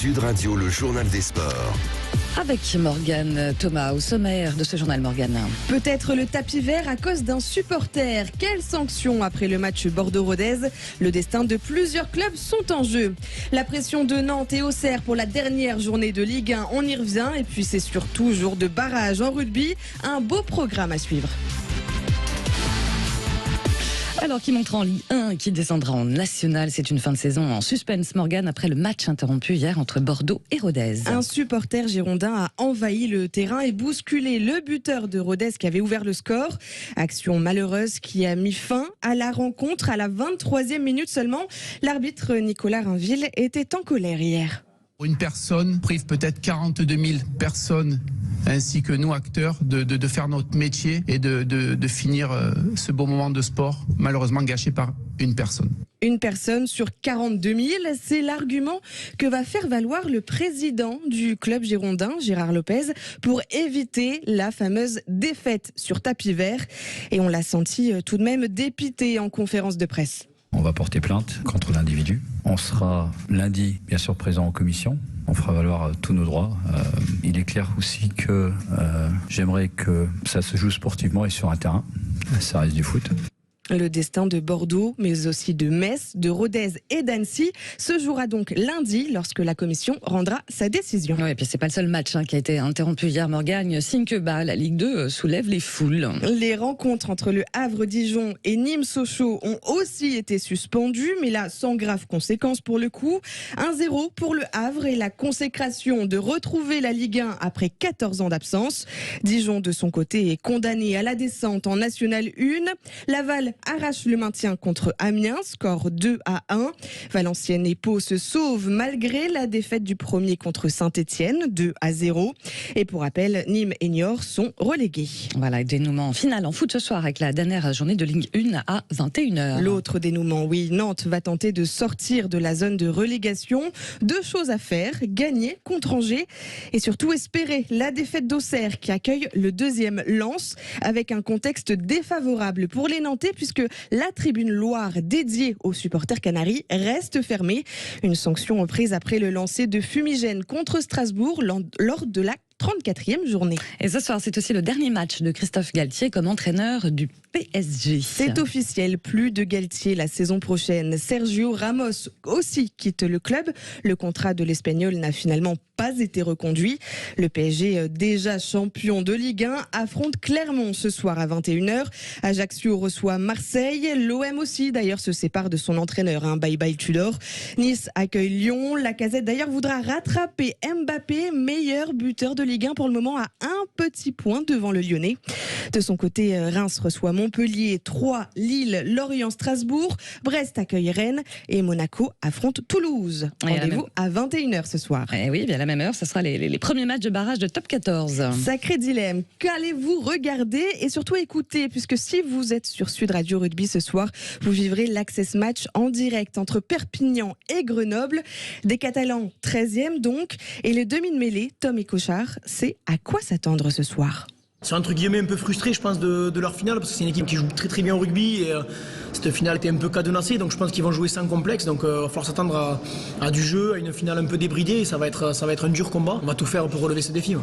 Sud Radio, le journal des sports. Avec Morgane Thomas, au sommaire de ce journal, Morgane. Peut-être le tapis vert à cause d'un supporter. Quelle sanction après le match Bordeaux-Rodez? Le destin de plusieurs clubs sont en jeu. La pression de Nantes et Auxerre pour la dernière journée de Ligue 1, on y revient. Et puis c'est surtout jour de barrage en rugby. Un beau programme à suivre. Alors, qui montera en Ligue 1, qui descendra en National, c'est une fin de saison en suspense, Morgane, après le match interrompu hier entre Bordeaux et Rodez. Un supporter girondin a envahi le terrain et bousculé le buteur de Rodez qui avait ouvert le score. Action malheureuse qui a mis fin à la rencontre à la 23e minute seulement. L'arbitre Nicolas Rainville était en colère hier. Une personne prive peut-être 42 000 personnes ainsi que nous acteurs de faire notre métier et de finir ce beau moment de sport malheureusement gâché par une personne. Une personne sur 42 000, c'est l'argument que va faire valoir le président du club girondin, Gérard Lopez, pour éviter la fameuse défaite sur tapis vert. Et on l'a senti tout de même dépité en conférence de presse. On va porter plainte contre l'individu. On sera lundi, bien sûr, présent en commission. On fera valoir tous nos droits. Il est clair aussi que j'aimerais que ça se joue sportivement et sur un terrain. Ça reste du foot. Le destin de Bordeaux, mais aussi de Metz, de Rodez et d'Annecy se jouera donc lundi lorsque la commission rendra sa décision. Oui, et puis c'est pas le seul match qui a été interrompu hier, Morgane. Signe que la Ligue 2 soulève les foules. Les rencontres entre le Havre-Dijon et Nîmes-Sochaux ont aussi été suspendues, mais là sans grave conséquence pour le coup. 1-0 pour le Havre et la consécration de retrouver la Ligue 1 après 14 ans d'absence. Dijon de son côté est condamné à la descente en National 1. Laval arrache le maintien contre Amiens, score 2-1. Valenciennes et Pau se sauvent malgré la défaite du premier contre Saint-Etienne, 2-0. Et pour rappel, Nîmes et Niort sont relégués. Voilà, dénouement final en foot ce soir avec la dernière journée de Ligue 1 à 21h. L'autre dénouement, oui, Nantes va tenter de sortir de la zone de relégation. Deux choses à faire, gagner contre Angers et surtout espérer la défaite d'Auxerre qui accueille le deuxième Lens avec un contexte défavorable pour les Nantais puisque la tribune Loire dédiée aux supporters canaris reste fermée. Une sanction prise après le lancer de fumigène contre Strasbourg lors de la 34e journée. Et ce soir, c'est aussi le dernier match de Christophe Galtier comme entraîneur du PSG. C'est officiel, plus de Galtier la saison prochaine. Sergio Ramos aussi quitte le club. Le contrat de l'Espagnol n'a finalement pas été reconduit. Le PSG, déjà champion de Ligue 1, affronte Clermont ce soir à 21h. Ajaccio reçoit Marseille. L'OM aussi, d'ailleurs, se sépare de son entraîneur. Bye bye Tudor. Nice accueille Lyon. Lacazette, d'ailleurs, voudra rattraper Mbappé, meilleur buteur de Ligue 1 pour le moment, à un petit point devant le Lyonnais. De son côté, Reims reçoit Montpellier, Troyes, Lille, Lorient, Strasbourg. Brest accueille Rennes et Monaco affronte Toulouse. Rendez-vous à 21h ce soir. Et oui, bien à la même heure, ce sera les premiers matchs de barrage de top 14. Sacré dilemme. Qu'allez-vous regarder et surtout écouter? Puisque si vous êtes sur Sud Radio Rugby ce soir, vous vivrez l'Access Match en direct entre Perpignan et Grenoble. Des Catalans 13e donc. Et le demi de mêlée, Tom et Cochard, c'est à quoi s'attendre ce soir? C'est entre guillemets un peu frustré, je pense, de leur finale, parce que c'est une équipe qui joue très très bien au rugby et cette finale était un peu cadenassée, donc je pense qu'ils vont jouer sans complexe, donc il va falloir s'attendre à du jeu, à une finale un peu débridée et ça va être un dur combat. On va tout faire pour relever ce défi.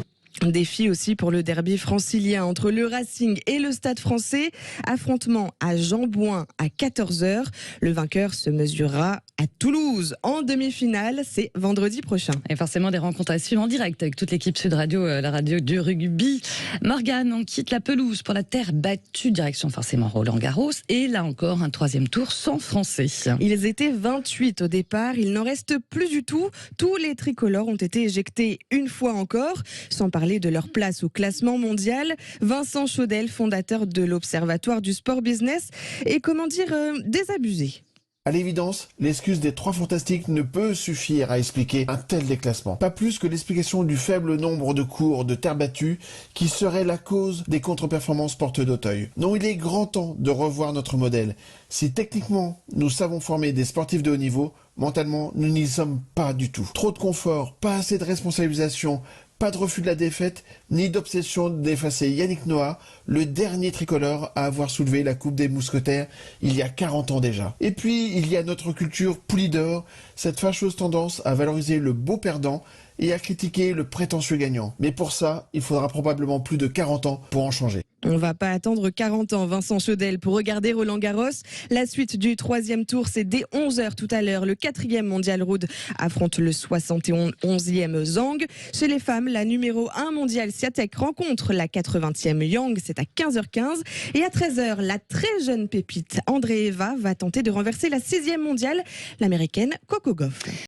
Défi aussi pour le derby francilien entre le Racing et le Stade français. Affrontement à Jean-Bouin à 14h. Le vainqueur se mesurera à Toulouse en demi-finale. C'est vendredi prochain. Et forcément des rencontres à suivre en direct avec toute l'équipe Sud Radio, la radio du rugby. Morgane, on quitte la pelouse pour la terre battue, direction forcément Roland-Garros. Et là encore, un troisième tour sans Français. Ils étaient 28 au départ. Il n'en reste plus du tout. Tous les tricolores ont été éjectés une fois encore. Sans parler de leur place au classement mondial. Vincent Chaudel, fondateur de l'Observatoire du Sport Business, est désabusé. À l'évidence, l'excuse des trois fantastiques ne peut suffire à expliquer un tel déclassement. Pas plus que l'explication du faible nombre de cours de terre battue qui serait la cause des contre-performances porte d'Auteuil. Non, il est grand temps de revoir notre modèle. Si techniquement, nous savons former des sportifs de haut niveau, mentalement, nous n'y sommes pas du tout. Trop de confort, pas assez de responsabilisation, Pas de refus de la défaite, ni d'obsession d'effacer Yannick Noah, le dernier tricolore à avoir soulevé la Coupe des Mousquetaires il y a 40 ans déjà. Et puis, il y a notre culture Poulidor, cette fâcheuse tendance à valoriser le beau perdant et à critiquer le prétentieux gagnant. Mais pour ça, il faudra probablement plus de 40 ans pour en changer. On va pas attendre 40 ans, Vincent Chaudel, pour regarder Roland Garros. La suite du 3e tour, c'est dès 11h tout à l'heure. Le 4e mondial Ruud affronte le 71e Zhang. Chez les femmes, la numéro 1 mondiale Swiatek rencontre la 80e Yang. C'est à 15h15. Et à 13h, la très jeune pépite Andreeva va tenter de renverser la 6e mondiale, l'américaine Coco Gauff.